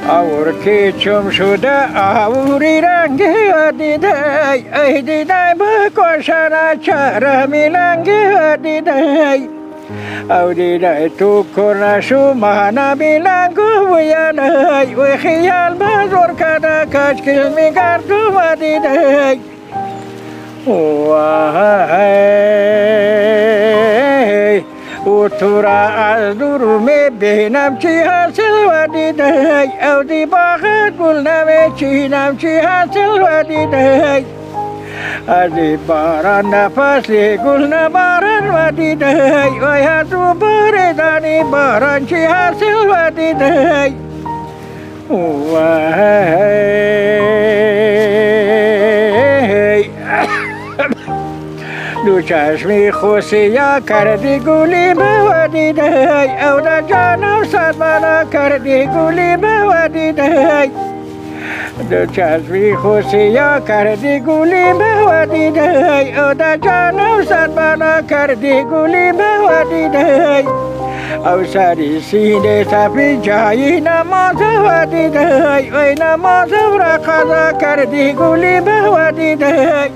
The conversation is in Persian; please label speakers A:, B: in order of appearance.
A: آورکی چم شده آوری رنگ دیدای ای دیدای بکشن چرا میلنگ دیدای او دیدای تو کرنشو مانا میلنگو ویانای و خیال بزرگ کده کشکل میگردو و دیدای و تو را از دور میبینم چی حاصل و دیدای او دی باغت گل نمیچینم چی حاصل و دیدای از دی باران نفسی گل نبارن و دیدای وی از او بردانی باران چی حاصل و دیدای دو چشمی خوشیا کردی گلی به دیدای او دا جانم صد بنا کردی گلی به دیدای دو چشمی خوشیا کردی گلی به دیدای او دا جانم صد بنا کردی گلی به دیدای او سری سینه سفید جایی نماز و دیدای وی نماز را قضا کردی گلی به دیدای